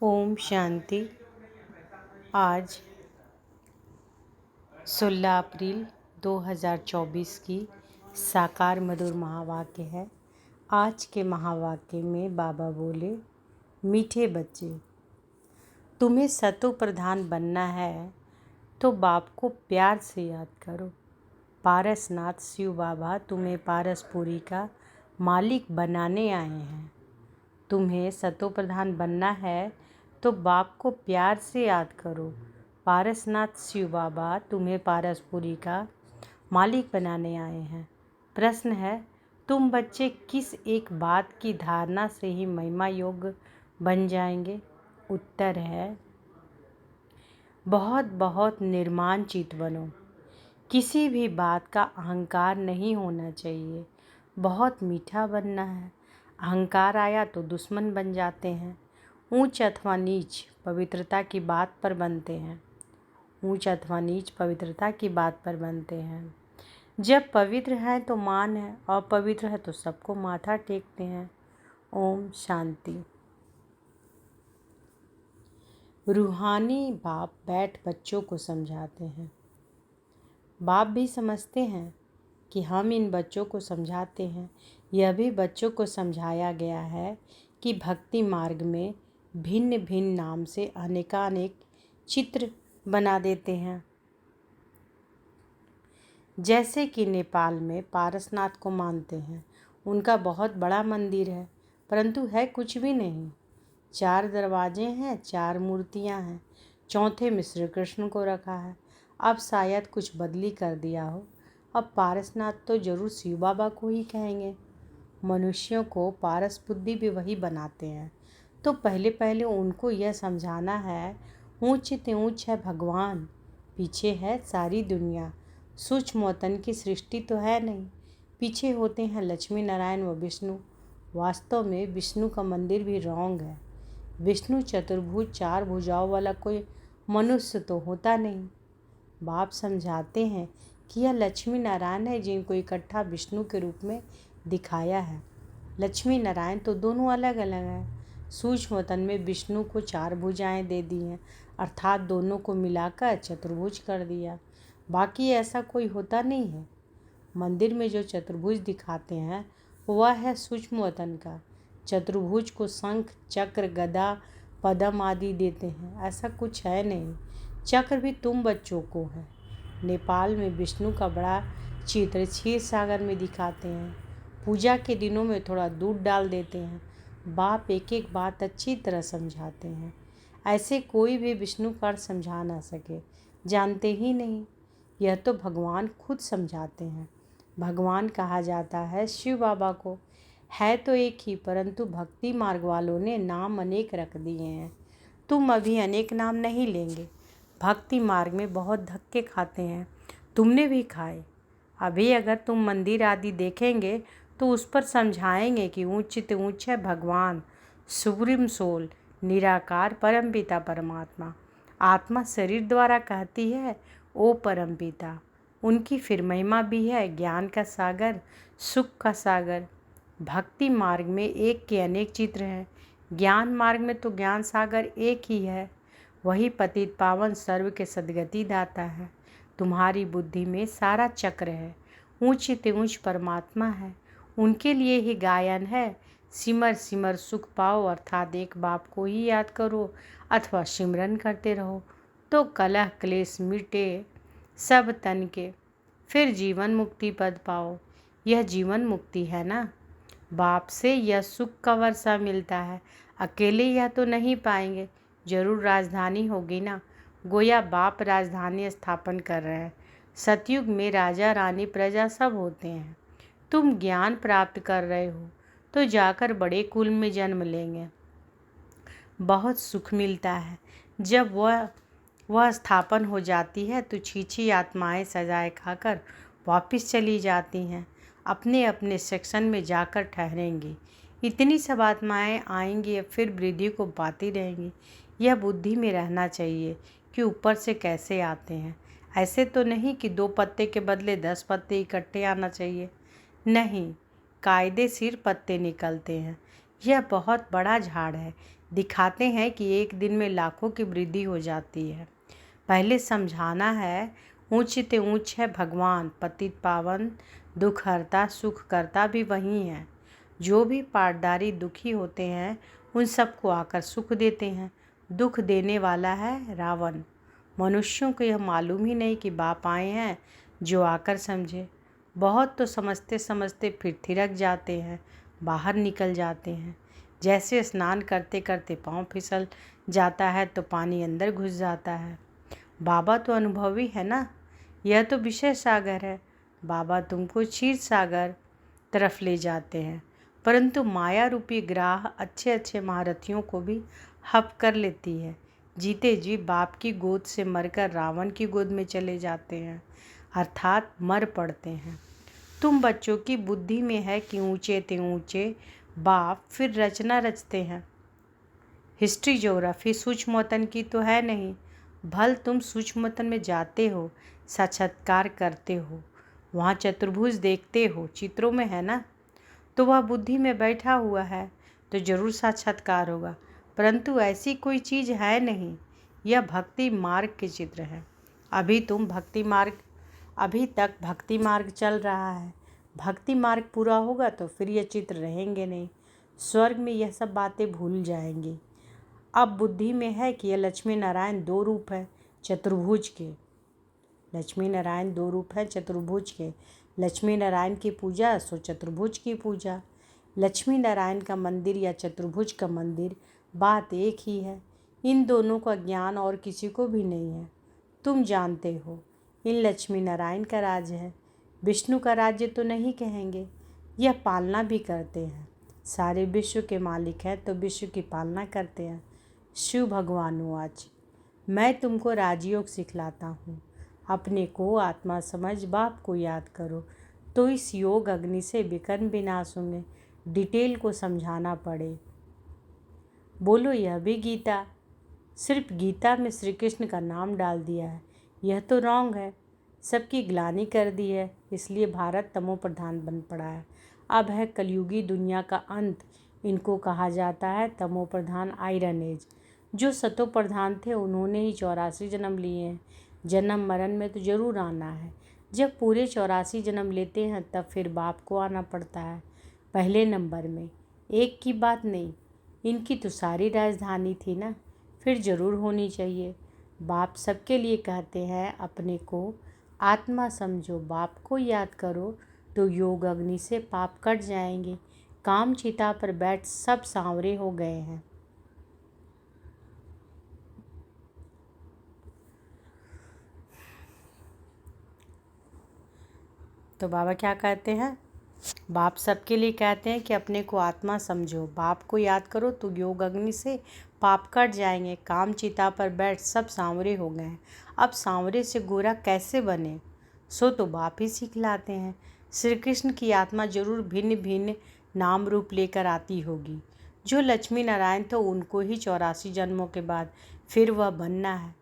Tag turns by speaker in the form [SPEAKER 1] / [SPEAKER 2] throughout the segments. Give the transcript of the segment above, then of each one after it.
[SPEAKER 1] ओम शांति। आज 16 अप्रैल 2024 की साकार मधुर महावाक्य है। आज के महावाक्य में बाबा बोले, मीठे बच्चे, तुम्हें सतो प्रधान बनना है तो बाप को प्यार से याद करो। पारसनाथ शिव बाबा तुम्हें पारसपुरी का मालिक बनाने आए हैं। तुम्हें सतो प्रधान बनना है तो बाप को प्यार से याद करो। पारसनाथ शिव बाबा तुम्हें पारसपुरी का मालिक बनाने आए हैं। प्रश्न है, तुम बच्चे किस एक बात की धारणा से ही महिमा योग बन जाएंगे? उत्तर है, बहुत बहुत निर्माण चित बनो। किसी भी बात का अहंकार नहीं होना चाहिए। बहुत मीठा बनना है। अहंकार आया तो दुश्मन बन जाते हैं। ऊंच अथवा नीच पवित्रता की बात पर बनते हैं। ऊंच अथवा नीच पवित्रता की बात पर बनते हैं। जब पवित्र है तो मान है, अपवित्र है तो सबको माथा टेकते हैं। ओम शांति। रूहानी बाप बैठ बच्चों को समझाते हैं। बाप भी समझते हैं कि हम इन बच्चों को समझाते हैं। यह भी बच्चों को समझाया गया है कि भक्ति मार्ग में भिन्न भिन्न नाम से अनेकानेक चित्र बना देते हैं। जैसे कि नेपाल में पारसनाथ को मानते हैं। उनका बहुत बड़ा मंदिर है, परंतु है कुछ भी नहीं। 4 दरवाजे हैं, 4 मूर्तियां हैं। चौथे में श्री कृष्ण को रखा है। अब शायद कुछ बदली कर दिया हो। अब पारसनाथ तो जरूर शिव बाबा को ही कहेंगे। मनुष्यों को पारस बुद्धि भी वही बनाते हैं। तो पहले पहले उनको यह समझाना है, ऊंच ते ऊंच है भगवान, पीछे है सारी दुनिया। सूक्ष्म तन की सृष्टि तो है नहीं। पीछे होते हैं लक्ष्मी नारायण व विष्णु। वास्तव में विष्णु का मंदिर भी रॉन्ग है। विष्णु चतुर्भुज 4 भुजाओं वाला कोई मनुष्य तो होता नहीं। बाप समझाते हैं कि यह लक्ष्मी नारायण है जिनको इकट्ठा विष्णु के रूप में दिखाया है। लक्ष्मी नारायण तो दोनों अलग अलग हैं। सूक्ष्म तन में विष्णु को 4 भुजाएं दे दी हैं, अर्थात दोनों को मिलाकर चतुर्भुज कर दिया। बाकी ऐसा कोई होता नहीं है। मंदिर में जो चतुर्भुज दिखाते हैं वह है सूक्ष्म तन का। चतुर्भुज को शंख, चक्र, गदा, पद्म आदि देते हैं। ऐसा कुछ है नहीं। चक्र भी तुम बच्चों को है। नेपाल में विष्णु का बड़ा चित्र क्षीर सागर में दिखाते हैं। पूजा के दिनों में थोड़ा दूध डाल देते हैं। बाप एक एक बात अच्छी तरह समझाते हैं। ऐसे कोई भी विष्णु का अर्थ समझा ना सके, जानते ही नहीं। यह तो भगवान खुद समझाते हैं। भगवान कहा जाता है शिव बाबा को। है तो एक ही, परंतु भक्ति मार्ग वालों ने नाम अनेक रख दिए हैं। तुम अभी अनेक नाम नहीं लेंगे। भक्ति मार्ग में बहुत धक्के खाते हैं, तुमने भी खाए। अभी अगर तुम मंदिर आदि देखेंगे तो उस पर समझाएंगे कि ऊंचित ऊंच है भगवान, सुप्रीम सोल, निराकार परमपिता परमात्मा। आत्मा शरीर द्वारा कहती है, ओ परमपिता। उनकी फिर महिमा भी है, ज्ञान का सागर, सुख का सागर। भक्ति मार्ग में एक के अनेक चित्र हैं। ज्ञान मार्ग में तो ज्ञान सागर एक ही है। वही पतित पावन सर्व के सद्गति दाता है। तुम्हारी बुद्धि में सारा चक्र है। ऊंच ते ऊंच परमात्मा है। उनके लिए ही गायन है, सिमर सिमर सुख पाओ, अर्थात एक बाप को ही याद करो अथवा सिमरन करते रहो तो कलह क्लेश मिटे सब तन के, फिर जीवन मुक्ति पद पाओ। यह जीवन मुक्ति है ना। बाप से यह सुख का वर्षा मिलता है। अकेले यह तो नहीं पाएंगे, जरूर राजधानी होगी ना। गोया बाप राजधानी स्थापन कर रहे हैं। सतयुग में राजा रानी प्रजा सब होते हैं। तुम ज्ञान प्राप्त कर रहे हो तो जाकर बड़े कुल में जन्म लेंगे। बहुत सुख मिलता है। जब वह स्थापन हो जाती है तो छीछी आत्माएं सजाए खाकर वापस चली जाती हैं, अपने अपने सेक्शन में जाकर ठहरेंगी। इतनी सब आत्माएं आएंगी, फिर वृद्धि को पाती रहेंगी। यह बुद्धि में रहना चाहिए कि ऊपर से कैसे आते हैं। ऐसे तो नहीं कि 2 पत्ते के बदले 10 पत्ते इकट्ठे आना चाहिए। नहीं, कायदे सिर पत्ते निकलते हैं। यह बहुत बड़ा झाड़ है। दिखाते हैं कि एक दिन में लाखों की वृद्धि हो जाती है। पहले समझाना है, ऊंच ते ऊंच है भगवान, पतित पावन दुख हरता सुख करता भी वही है। जो भी पाटदारी दुखी होते हैं उन सबको आकर सुख देते हैं। दुख देने वाला है रावण। मनुष्यों को यह मालूम ही नहीं कि बाप आए हैं जो आकर समझे। बहुत तो समझते समझते फिर थिरक जाते हैं, बाहर निकल जाते हैं। जैसे स्नान करते करते पाँव फिसल जाता है तो पानी अंदर घुस जाता है। बाबा तो अनुभवी है ना, यह तो विषय सागर है। बाबा तुमको क्षीर सागर तरफ ले जाते हैं, परंतु माया रूपी ग्राह अच्छे अच्छे महारथियों को भी हप कर लेती है। जीते जी बाप की गोद से मरकर रावण की गोद में चले जाते हैं, अर्थात मर पड़ते हैं। तुम बच्चों की बुद्धि में है कि ऊंचे ते ऊंचे बाप फिर रचना रचते हैं। हिस्ट्री ज्योग्राफी सूक्ष्मतन की तो है नहीं। भल तुम सूक्ष्मतन में जाते हो, साक्षात्कार करते हो, वहाँ चतुर्भुज देखते हो, चित्रों में है ना, तो वह बुद्धि में बैठा हुआ है तो जरूर साक्षात्कार होगा। परंतु ऐसी कोई चीज़ है नहीं। यह भक्ति मार्ग के चित्र है। अभी तक भक्ति मार्ग चल रहा है। भक्ति मार्ग पूरा होगा तो फिर यह चित्र रहेंगे नहीं। स्वर्ग में यह सब बातें भूल जाएंगी। अब बुद्धि में है कि यह लक्ष्मी नारायण दो रूप है चतुर्भुज के। लक्ष्मी नारायण दो रूप है चतुर्भुज के। लक्ष्मी नारायण की पूजा सो चतुर्भुज की पूजा। लक्ष्मी नारायण का मंदिर या चतुर्भुज का मंदिर बात एक ही है। इन दोनों का ज्ञान और किसी को भी नहीं है। तुम जानते हो इन लक्ष्मी नारायण का राज है। विष्णु का राज्य तो नहीं कहेंगे, यह पालना भी करते हैं। सारे विश्व के मालिक हैं तो विश्व की पालना करते हैं। शिव भगवान आज मैं तुमको राजयोग सिखलाता हूँ। अपने को आत्मा समझ बाप को याद करो तो इस योग अग्नि से विकर्म विनाश होंगे। डिटेल को समझाना पड़े। बोलो यह भी गीता, सिर्फ गीता में श्री कृष्ण का नाम डाल दिया है। यह तो रॉन्ग है। सबकी ग्लानि कर दी है, इसलिए भारत तमो प्रधान बन पड़ा है। अब है कलयुगी दुनिया का अंत। इनको कहा जाता है तमो प्रधान आयरन एज। जो सतो प्रधान थे उन्होंने ही 84 जन्म लिए हैं। जन्म मरण में तो जरूर आना है। जब पूरे 84 जन्म लेते हैं तब फिर बाप को आना पड़ता है पहले नंबर में। एक की बात नहीं, इनकी तो सारी राजधानी थी ना, फिर ज़रूर होनी चाहिए। बाप सबके लिए कहते हैं अपने को आत्मा समझो, बाप को याद करो तो योग अग्नि से पाप कट जाएंगे। काम चिता पर बैठ सब सांवरे हो गए हैं। तो बाबा क्या कहते हैं? बाप सबके लिए कहते हैं कि अपने को आत्मा समझो, बाप को याद करो तो योग अग्नि से पाप कट जाएंगे। काम चिता पर बैठ सब सांवरे हो गए हैं। अब सांवरे से गोरा कैसे बने, सो तो बाप ही सिखलाते हैं। श्री कृष्ण की आत्मा जरूर भिन्न भिन्न नाम रूप लेकर आती होगी। जो लक्ष्मी नारायण तो उनको ही 84 जन्मों के बाद फिर वह बनना है,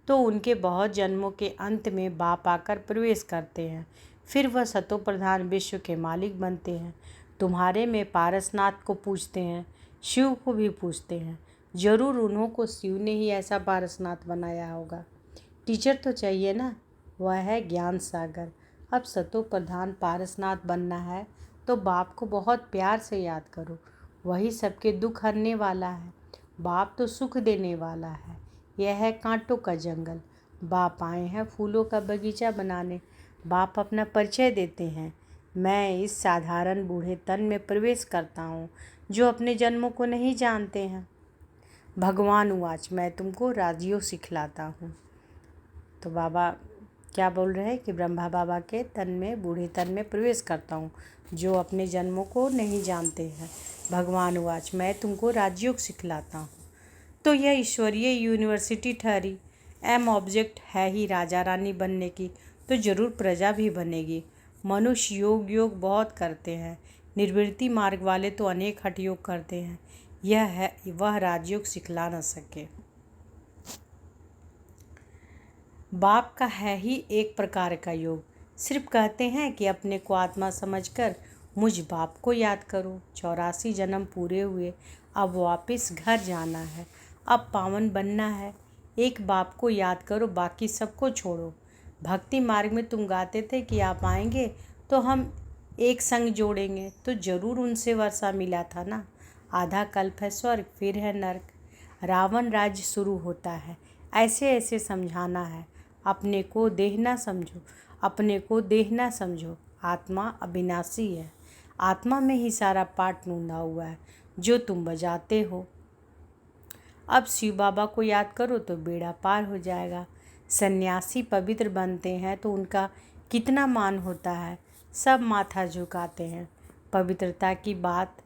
[SPEAKER 1] तो उनके बहुत जन्मों के अंत में बाप आकर प्रवेश करते हैं। फिर वह सतो प्रधान विश्व के मालिक बनते हैं। तुम्हारे में पारसनाथ को पूछते हैं, शिव को भी पूछते हैं। जरूर उन्हों को शिव ने ही ऐसा पारसनाथ बनाया होगा। टीचर तो चाहिए ना, वह है ज्ञान सागर। अब सतो प्रधान पारसनाथ बनना है तो बाप को बहुत प्यार से याद करो। वही सबके दुख हरने वाला है। बाप तो सुख देने वाला है। यह है कांटों का जंगल। बाप आए हैं फूलों का बगीचा बनाने। बाप अपना परिचय देते हैं, मैं इस साधारण बूढ़े तन में प्रवेश करता हूँ जो अपने जन्मों को नहीं जानते हैं। भगवान आज मैं तुमको राजयोग सिखलाता हूँ। तो बाबा क्या बोल रहे हैं कि ब्रह्मा बाबा के तन में, बूढ़े तन में प्रवेश करता हूँ जो अपने जन्मों को नहीं जानते हैं। भगवान आज मैं तुमको राजयोग सिखलाता हूँ। तो यह ईश्वरीय यूनिवर्सिटी ठहरी। एम ऑब्जेक्ट है ही राजा रानी बनने की, तो ज़रूर प्रजा भी बनेगी। मनुष्य योग बहुत करते हैं। निर्वृत्ति मार्ग वाले तो अनेक हठ योग करते हैं। यह है वह राजयोग सिखला न सके। बाप का है ही एक प्रकार का योग। सिर्फ कहते हैं कि अपने को आत्मा समझकर मुझ बाप को याद करो। 84 जन्म पूरे हुए, अब वापस घर जाना है, अब पावन बनना है। एक बाप को याद करो, बाकी सबको छोड़ो। भक्ति मार्ग में तुम गाते थे कि आप आएंगे तो हम एक संग जोड़ेंगे, तो जरूर उनसे वर्षा मिला था ना। आधा कल्प है स्वर्ग, फिर है नरक, रावण राज्य शुरू होता है। ऐसे ऐसे समझाना है, अपने को देह ना समझो, अपने को देह ना समझो। आत्मा अविनाशी है, आत्मा में ही सारा पाठ नूंदा हुआ है जो तुम बजाते हो। अब शिव बाबा को याद करो तो बेड़ा पार हो जाएगा। सन्यासी पवित्र बनते हैं तो उनका कितना मान होता है, सब माथा झुकाते हैं। पवित्रता की बात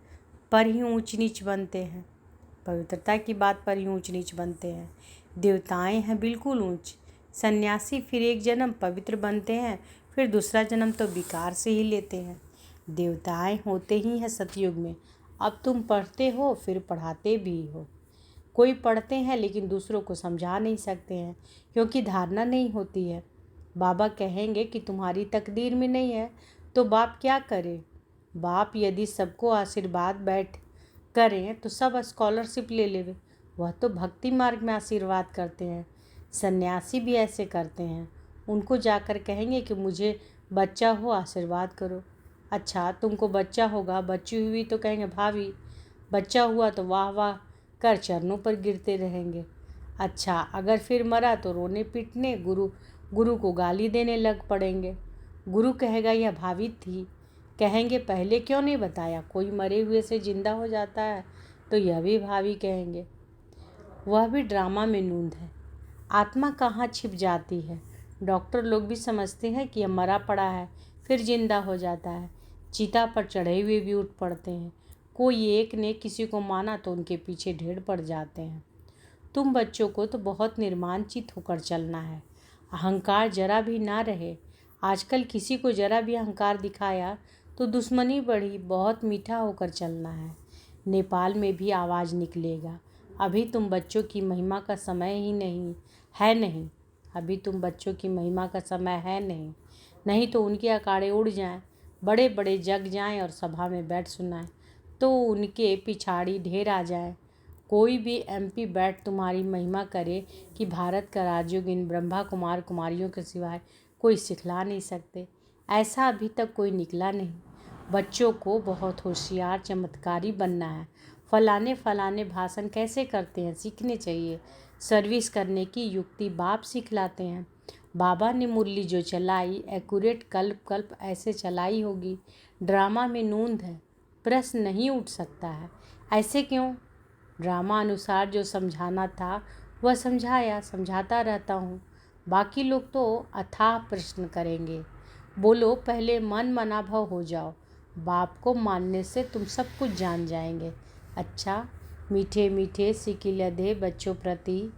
[SPEAKER 1] पर ही ऊंच नीच बनते हैं, पवित्रता की बात पर ही ऊंच नीच बनते हैं। देवताएं हैं बिल्कुल ऊंच। सन्यासी फिर एक जन्म पवित्र बनते हैं, फिर दूसरा जन्म तो विकार से ही लेते हैं। देवताएं होते ही हैं सतयुग में। अब तुम पढ़ते हो फिर पढ़ाते भी हो। कोई पढ़ते हैं लेकिन दूसरों को समझा नहीं सकते हैं क्योंकि धारणा नहीं होती है। बाबा कहेंगे कि तुम्हारी तकदीर में नहीं है तो बाप क्या करे। बाप यदि सबको आशीर्वाद बैठ करें तो सब स्कॉलरशिप ले लेवे। वह तो भक्ति मार्ग में आशीर्वाद करते हैं। सन्यासी भी ऐसे करते हैं। उनको जाकर कहेंगे कि मुझे बच्चा हो, आशीर्वाद करो। अच्छा तुमको बच्चा होगा, बच्ची हुई तो कहेंगे भाभी। बच्चा हुआ तो वाह वाह कर चरणों पर गिरते रहेंगे। अच्छा अगर फिर मरा तो रोने पीटने गुरु को गाली देने लग पड़ेंगे। गुरु कहेगा यह भाभी थी। कहेंगे पहले क्यों नहीं बताया, कोई मरे हुए से जिंदा हो जाता है तो यह भी भाभी कहेंगे। वह भी ड्रामा में नूंद है। आत्मा कहाँ छिप जाती है। डॉक्टर लोग भी समझते हैं कि यह मरा पड़ा है, फिर जिंदा हो जाता है। चिता पर चढ़े हुए भी उठ पड़ते हैं। कोई एक ने किसी को माना तो उनके पीछे ढेर पड़ जाते हैं। तुम बच्चों को तो बहुत निर्मानचित होकर चलना है, अहंकार जरा भी ना रहे। आजकल किसी को जरा भी अहंकार दिखाया तो दुश्मनी बढ़ी। बहुत मीठा होकर चलना है, नेपाल में भी आवाज़ निकलेगा। अभी तुम बच्चों की महिमा का समय ही नहीं है, नहीं अभी तुम बच्चों की महिमा का समय है नहीं तो उनके अखाड़े उड़ जाएं, बड़े बड़े जग जाएं और सभा में बैठ सुनाएं तो उनके पिछाड़ी ढेर आ जाए। कोई भी MP बैठ तुम्हारी महिमा करे कि भारत का राजयोग इन ब्रह्मा कुमार कुमारियों के सिवाय कोई सिखला नहीं सकते। ऐसा अभी तक कोई निकला नहीं। बच्चों को बहुत होशियार चमत्कारी बनना है। फलाने भाषण कैसे करते हैं सीखने चाहिए। सर्विस करने की युक्ति बाप सिखलाते हैं। बाबा ने मुरली जो चलाई एक्यूरेट कल्प कल्प ऐसे चलाई होगी। ड्रामा में नूंद है, प्रश्न नहीं उठ सकता है। ऐसे क्यों? ड्रामा अनुसार जो समझाना था वह समझाया, समझाता रहता हूँ। बाकी लोग तो अथाह प्रश्न करेंगे। बोलो पहले मन मनाभव हो जाओ। बाप को मानने से तुम सब कुछ जान जाएंगे। अच्छा मीठे मीठे सिकिलधे बच्चों प्रति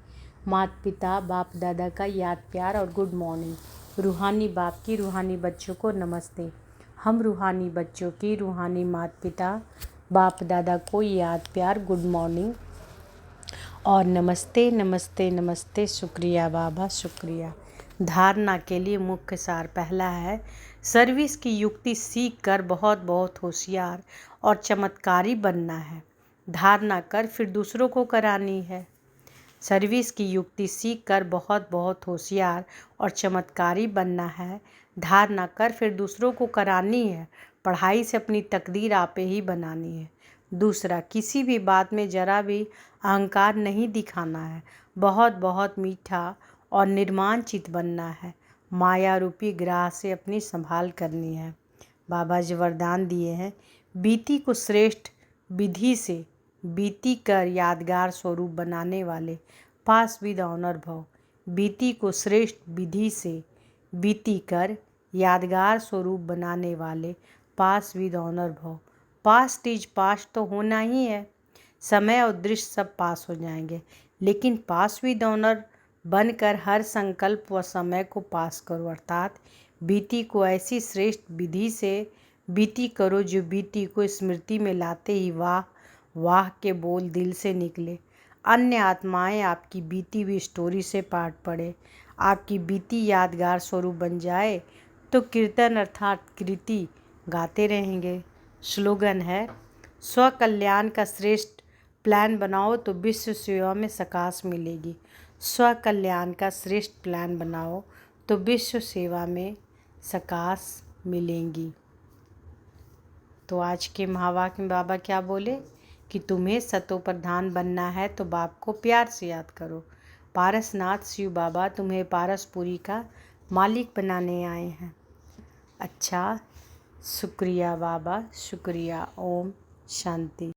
[SPEAKER 1] माता पिता बाप दादा का याद प्यार और गुड मॉर्निंग। रूहानी बाप की रूहानी बच्चों को नमस्ते। हम रूहानी बच्चों की रूहानी माता पिता बाप दादा को याद प्यार गुड मॉर्निंग और नमस्ते नमस्ते नमस्ते। शुक्रिया बाबा शुक्रिया। धारणा के लिए मुख्य सार पहला है, सर्विस की युक्ति सीख कर बहुत बहुत होशियार और चमत्कारी बनना है। धारणा कर फिर दूसरों को करानी है। सर्विस की युक्ति सीख कर बहुत बहुत होशियार और चमत्कारी बनना है। धारणा कर फिर दूसरों को करानी है। पढ़ाई से अपनी तकदीर आपे ही बनानी है। दूसरा, किसी भी बात में जरा भी अहंकार नहीं दिखाना है। बहुत बहुत मीठा और निर्माणचित बनना है। माया रूपी ग्राह से अपनी संभाल करनी है। बाबा जी वरदान दिए हैं, बीती को श्रेष्ठ विधि से बीती कर यादगार स्वरूप बनाने वाले पास विद ऑनर भव। बीती को श्रेष्ठ विधि से बीती कर यादगार स्वरूप बनाने वाले पास विद ऑनर भव। पास्ट इज पास्ट तो होना ही है, समय और दृश्य सब पास हो जाएंगे, लेकिन पास विद ऑनर बनकर हर संकल्प व समय को पास करो। अर्थात बीती को ऐसी श्रेष्ठ विधि से बीती करो जो बीती को स्मृति में लाते ही वाह वाह के बोल दिल से निकले। अन्य आत्माएं आपकी बीती हुई स्टोरी से पाठ पढ़े, आपकी बीती यादगार स्वरूप बन जाए तो कीर्तन अर्थात कृति गाते रहेंगे। स्लोगन है, स्व कल्याण का श्रेष्ठ प्लान बनाओ तो विश्व सेवा में सकाश मिलेगी। स्व कल्याण का श्रेष्ठ प्लान बनाओ तो विश्व सेवा में सकाश मिलेंगी। तो आज के महावाक्य में बाबा क्या बोले कि तुम्हें सतो प्रधान बनना है तो बाप को प्यार से याद करो। पारसनाथ शिव बाबा तुम्हें पारसपुरी का मालिक बनाने आए हैं। अच्छा, शुक्रिया बाबा, शुक्रिया। ओम शांति।